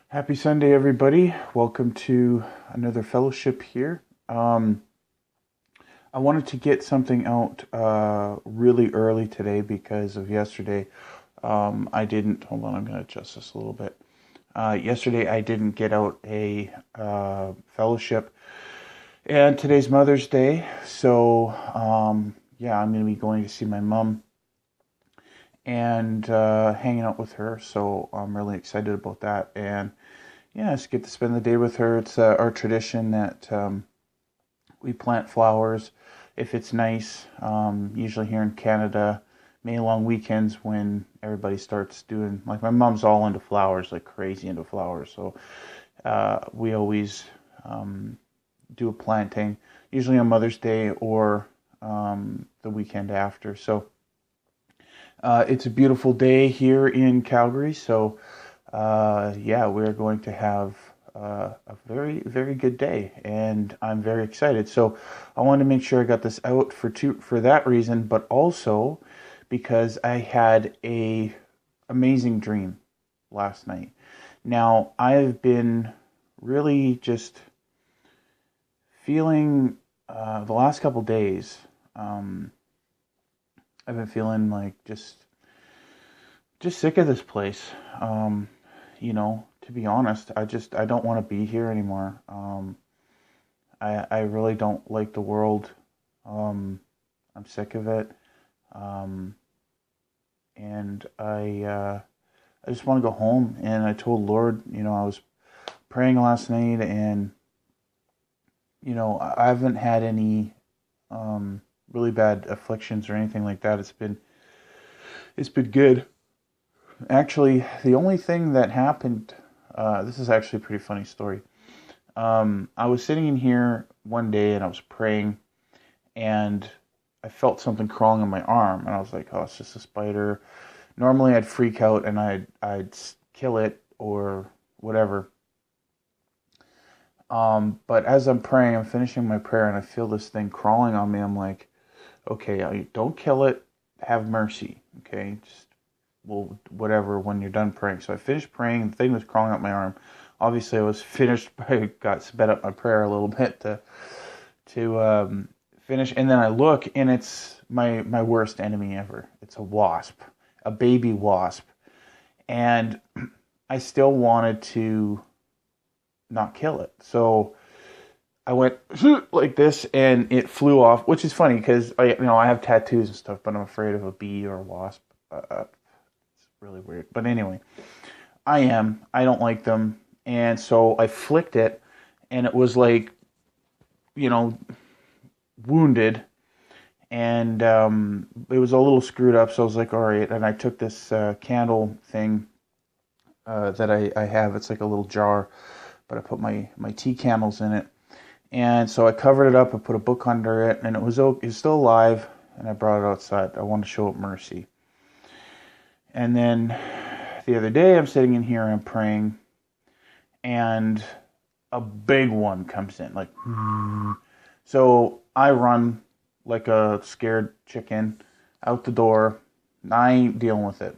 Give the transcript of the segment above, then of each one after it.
Happy Sunday, everybody. Welcome to another fellowship here. I wanted to get something out really early today because of yesterday. I didn't, hold on, I'm going to adjust this a little bit. Yesterday, I didn't get out a fellowship, and today's Mother's Day. So, yeah, I'm going to be going to see my mom and hanging out with her. So, I'm really excited about that. And yeah, just get to spend the day with her. It's our tradition that we plant flowers if it's nice. Usually here in Canada, May long weekends when everybody starts doing, like my mom's all into flowers, like crazy into flowers. So we always do a planting, usually on Mother's Day or the weekend after. So it's a beautiful day here in Calgary. So yeah, we're going to have a very, very good day, and I'm very excited. So I wanted to make sure I got this out for that reason, but also because I had a amazing dream last night. Now, I've been really just feeling the last couple days. I've been feeling like just sick of this place. To be honest, I don't want to be here anymore. I really don't like the world. I'm sick of it. And I just want to go home. And I told Lord, I was praying last night, and I haven't had any really bad afflictions or anything like that. It's been good. Actually, the only thing that happened, this is actually a pretty funny story. I was sitting in here one day and I was praying, and I felt something crawling on my arm, and I was like, "Oh, it's just a spider." Normally, I'd freak out and I'd kill it or whatever. But as I'm praying, I'm finishing my prayer, and I feel this thing crawling on me. I'm like, "Okay, don't kill it. Have mercy." Okay, just well, whatever, when you're done praying. So I finished praying, and the thing was crawling up my arm. Obviously, I was finished. I got sped up my prayer a little bit to finish, and then I look, and it's my worst enemy ever. It's a wasp, a baby wasp, and I still wanted to not kill it. So I went like this, and it flew off, which is funny because I have tattoos and stuff, but I'm afraid of a bee or a wasp. Really weird. But anyway, I don't like them. And so I flicked it, and it was like, you know, wounded. And it was a little screwed up. So I was like, all right. And I took this candle thing that I have. It's like a little jar, but I put my tea candles in it. And so I covered it up. I put a book under it, and it was still alive. And I brought it outside. I wanted to show it mercy. And then the other day, I'm sitting in here and I'm praying, and a big one comes in, like, so I run like a scared chicken out the door. I ain't dealing with it.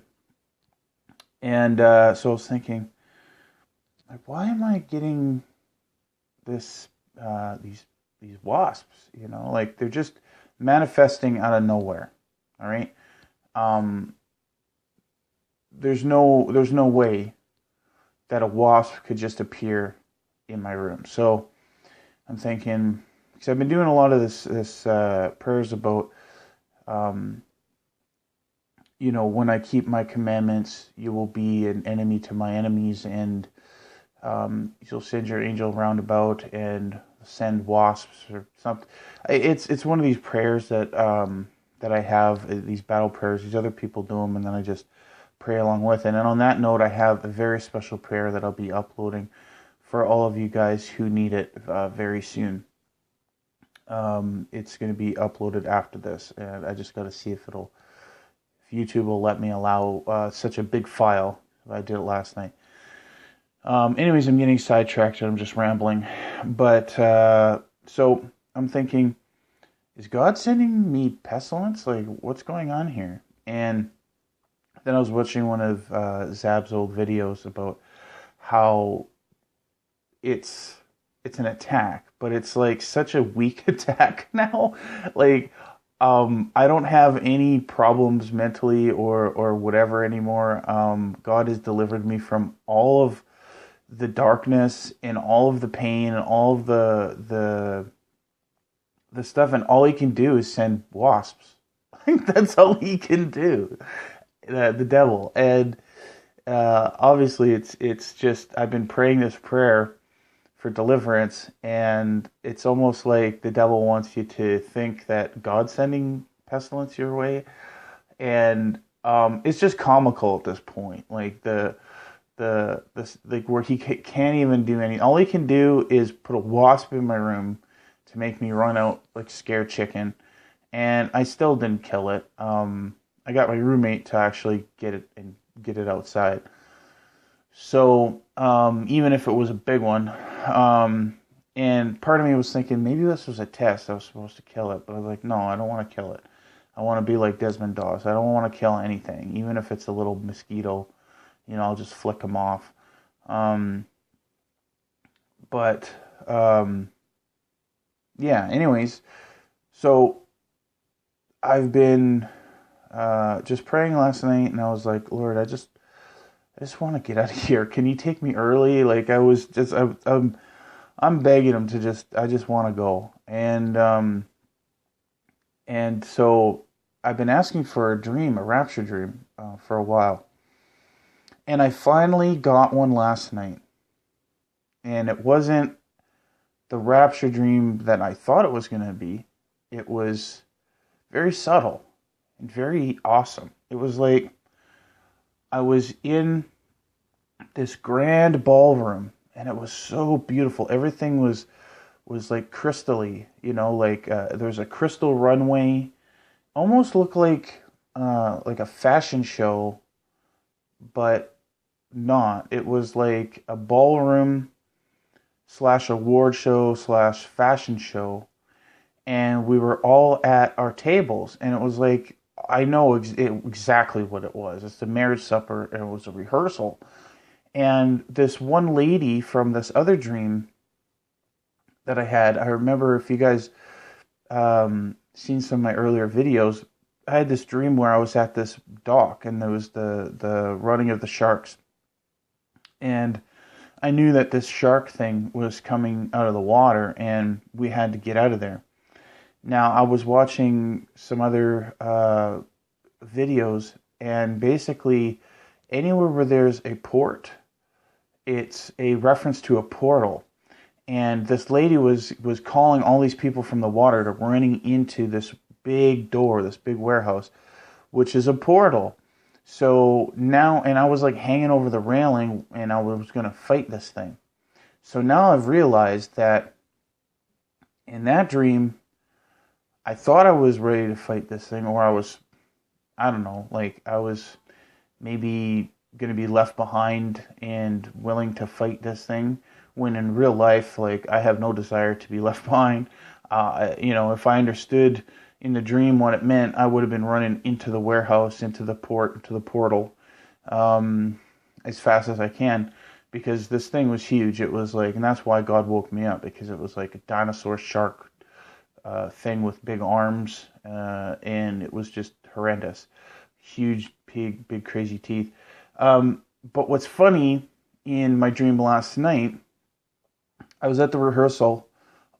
And so I was thinking, like, why am I getting these wasps? Like, they're just manifesting out of nowhere. All right. There's no way that a wasp could just appear in my room. So I'm thinking, because I've been doing a lot of this prayers about, when I keep my commandments, you will be an enemy to my enemies, and you'll send your angel round about and send wasps or something. It's one of these prayers that I have, these battle prayers. These other people do them, and then I just pray along with it. And on that note, I have a very special prayer that I'll be uploading for all of you guys who need it very soon. It's going to be uploaded after this, and I just got to see if YouTube will let me allow such a big file. I did it last night. Anyways, I'm getting sidetracked and I'm just rambling. But so I'm thinking, is God sending me pestilence? Like, what's going on here? And then I was watching one of Zab's old videos about how it's an attack, but it's like such a weak attack now. Like, I don't have any problems mentally or whatever anymore. God has delivered me from all of the darkness and all of the pain and all of the stuff, and all he can do is send wasps. That's all he can do, the devil. And obviously, it's just I've been praying this prayer for deliverance, and it's almost like the devil wants you to think that God's sending pestilence your way, and it's just comical at this point. Like like where he can't even do anything. All he can do is put a wasp in my room to make me run out like scared chicken, and I still didn't kill it. I got my roommate to actually get it outside. So even if it was a big one, and part of me was thinking maybe this was a test. I was supposed to kill it, but I was like, no, I don't want to kill it. I want to be like Desmond Doss. I don't want to kill anything, even if it's a little mosquito. I'll just flick them off. But yeah. Anyways, so I've been just praying last night, and I was like, Lord, I just want to get out of here. Can you take me early? Like I'm begging him to I just want to go. And so I've been asking for a rapture dream, for a while. And I finally got one last night. And it wasn't the rapture dream that I thought it was going to be. It was very subtle and very awesome. It was like I was in this grand ballroom, and it was so beautiful. Everything was like crystally, like there was a crystal runway. Almost looked like a fashion show, but not. It was like a ballroom / award show / fashion show, and we were all at our tables, and it was like, I know exactly what it was. It's the marriage supper, and it was a rehearsal. And this one lady from this other dream that I had, I remember, if you guys seen some of my earlier videos, I had this dream where I was at this dock, and there was the running of the sharks. And I knew that this shark thing was coming out of the water, and we had to get out of there. Now, I was watching some other videos, and basically, anywhere where there's a port, it's a reference to a portal. And this lady was calling all these people from the water to running into this big door, this big warehouse, which is a portal. So now, and I was like hanging over the railing, and I was going to fight this thing. So now I've realized that in that dream, I thought I was ready to fight this thing, or I don't know, like I was maybe going to be left behind and willing to fight this thing, when in real life, like, I have no desire to be left behind. If I understood in the dream what it meant, I would have been running into the warehouse, into the port, into the portal, as fast as I can, because this thing was huge. It was like, and that's why God woke me up, because it was like a dinosaur shark thing with big arms, and it was just horrendous. Huge, big crazy teeth. But what's funny, in my dream last night, I was at the rehearsal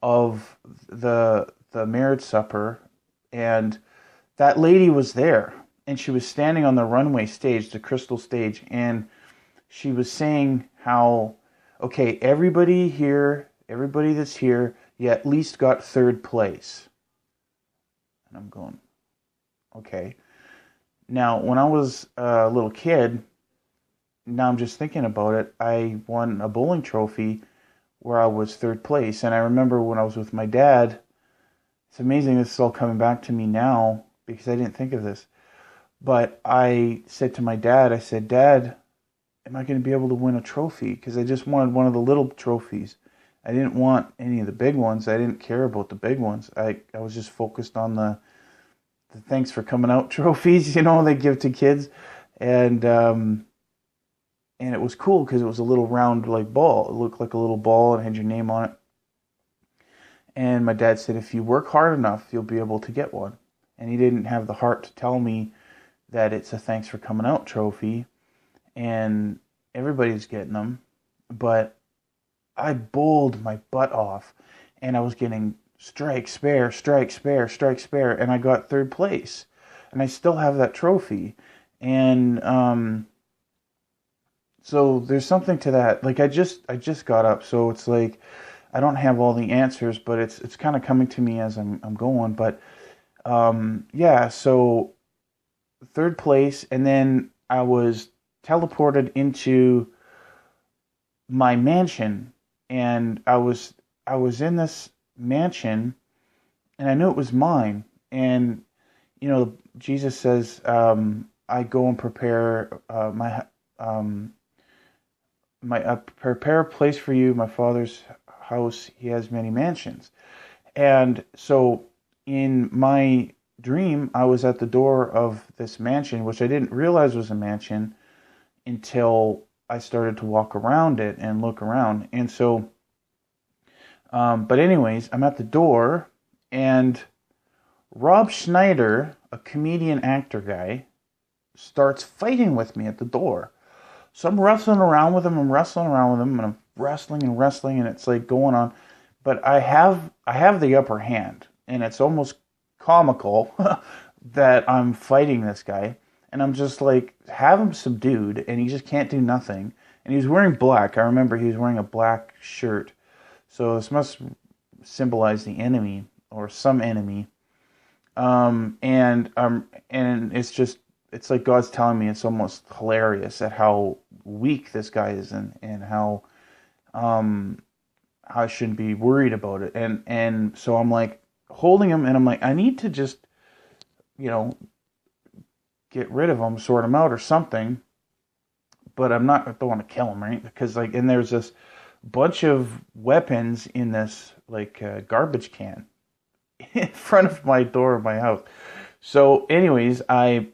of the marriage supper, and that lady was there, and she was standing on the runway stage, the crystal stage, and she was saying how, okay, everybody that's here, you at least got third place. And I'm going, okay. Now, when I was a little kid, now I'm just thinking about it, I won a bowling trophy where I was third place. And I remember when I was with my dad, it's amazing this is all coming back to me now, because I didn't think of this. But I said to my dad, I said, Dad, am I going to be able to win a trophy? Because I just wanted one of the little trophies. I didn't want any of the big ones. I didn't care about the big ones. I was just focused on the thanks for coming out trophies, they give to kids. And And it was cool because it was a little round like ball. It looked like a little ball and had your name on it. And my dad said, if you work hard enough, you'll be able to get one. And he didn't have the heart to tell me that it's a thanks for coming out trophy and everybody's getting them. But I bowled my butt off and I was getting strike, spare, strike, spare, strike, spare. And I got third place. And I still have that trophy. And so there's something to that. Like I just got up. So it's like, I don't have all the answers, but it's kind of coming to me as I'm going. But yeah, so third place, and then I was teleported into my mansion, and I was in this mansion, and I knew it was mine. And you know, Jesus says, I go and prepare prepare a place for you, my Father's house. He has many mansions. And so in my dream, I was at the door of this mansion, which I didn't realize was a mansion until I started to walk around it and look around. And so, but anyways, I'm at the door, and Rob Schneider, a comedian actor guy, starts fighting with me at the door. So I'm wrestling around with him, and I'm wrestling, and it's like going on. But I have the upper hand, and it's almost comical that I'm fighting this guy, and I'm just like, have him subdued, and he just can't do nothing. And he was wearing black. I remember he was wearing a black shirt. So this must symbolize the enemy or some enemy. And it's like God's telling me it's almost hilarious at how weak this guy is, and how I shouldn't be worried about it. And so I'm like holding him, and I'm like, I need to just, you know, get rid of him, sort him out or something. But I don't want to kill him, right? Because like, and there's this bunch of weapons in this like garbage can in front of my door of my house. So anyways, I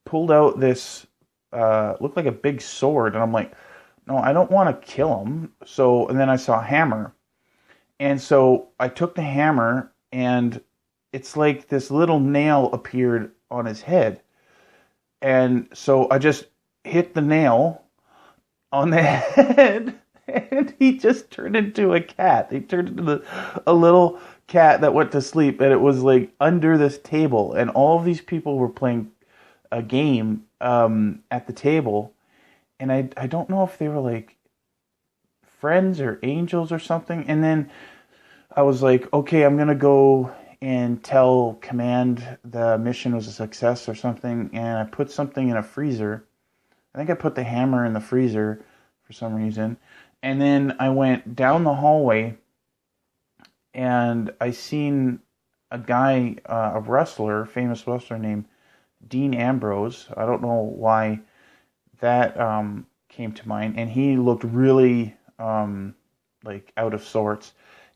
pulled out this looked like a big sword, and I'm like, no, I don't want to kill him. So, and then I saw a hammer, and so I took the hammer, and it's like this little nail appeared on his head, and so I just hit the nail on the head, and he just turned into a cat. He turned into a little cat that went to sleep, and it was like under this table, and all of these people were playing a game at the table, and I don't know if they were like friends or angels or something. And then I was like, okay, I'm gonna go and tell command the mission was a success or something, and I put something in a freezer. I think I put the hammer in the freezer for some reason, and then I went down the hallway, and I seen a guy, a wrestler, famous wrestler named Dean Ambrose. I don't know why that came to mind, and he looked really like out of sorts,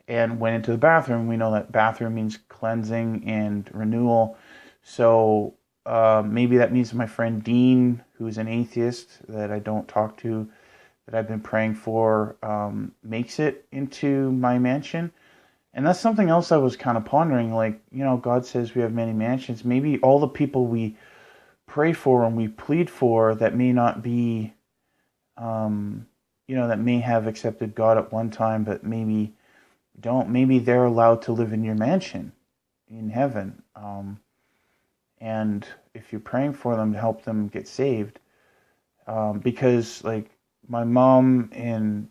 and went into the bathroom. We know that bathroom means cleansing and renewal, so maybe that means my friend Dean, who's an atheist that I don't talk to, that I've been praying for, makes it into my mansion. And that's something else I was kind of pondering. Like, you know, God says we have many mansions. Maybe all the people we pray for and we plead for that may not be, you know, that may have accepted God at one time, but maybe don't. Maybe they're allowed to live in your mansion in heaven. And if you're praying for them to help them get saved, because like my mom and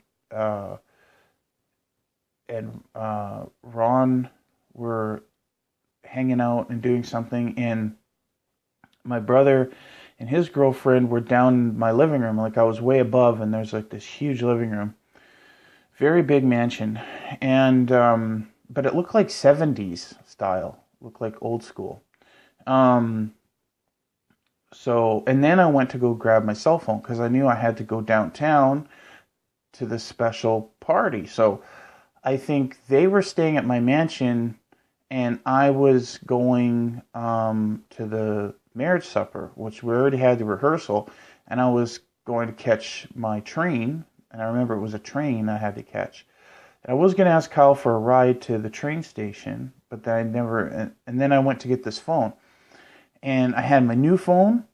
Ron were hanging out and doing something, and my brother and his girlfriend were down in my living room. Like I was way above, and there's like this huge living room, very big mansion, and but it looked like 70s style, looked like old school. So, and then I went to go grab my cell phone because I knew I had to go downtown to this special party. So I think they were staying at my mansion, and I was going to the marriage supper, which we already had the rehearsal, and I was going to catch my train, and I remember it was a train I had to catch. And I was going to ask Kyle for a ride to the train station, but then I never, and then I went to get this phone. And I had my new phone,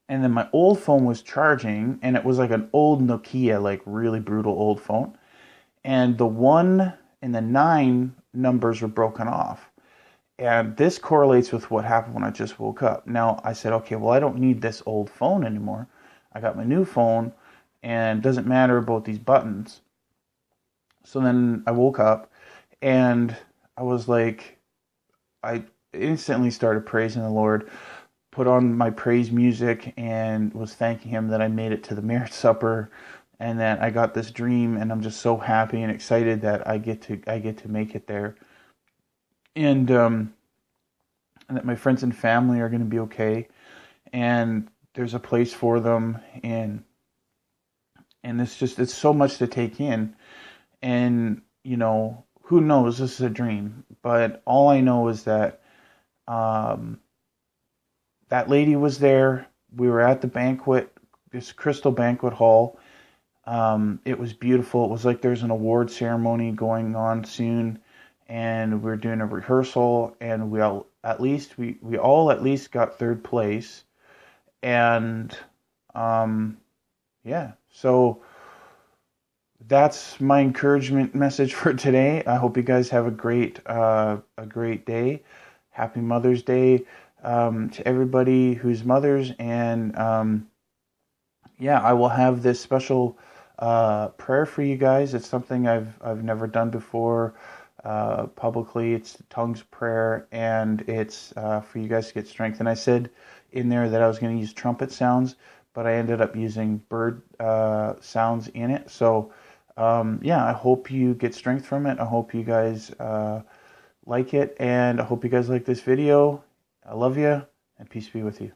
and then my old phone was charging, and it was like an old Nokia, like really brutal old phone. And the 1 and the 9 numbers were broken off. And this correlates with what happened when I just woke up. Now, I said, okay, well, I don't need this old phone anymore. I got my new phone, and it doesn't matter about these buttons. So then I woke up, and I was like, I instantly started praising the Lord, put on my praise music, and was thanking Him that I made it to the marriage supper, and that I got this dream, and I'm just so happy and excited that I get to make it there. And that my friends and family are going to be okay, and there's a place for them, and it's so much to take in, and who knows, this is a dream, but all I know is that that lady was there. We were at the banquet, this crystal banquet hall. It was beautiful. It was like there's an award ceremony going on soon, and we're doing a rehearsal, and we all at least got third place, and yeah. So that's my encouragement message for today. I hope you guys have a great day. Happy Mother's Day to everybody who's mothers, and yeah, I will have this special prayer for you guys. It's something I've never done before. Publicly. It's the tongues prayer, and it's for you guys to get strength. And I said in there that I was going to use trumpet sounds, but I ended up using bird sounds in it. So yeah, I hope you get strength from it. I hope you guys like it, and I hope you guys like this video. I love you, and peace be with you.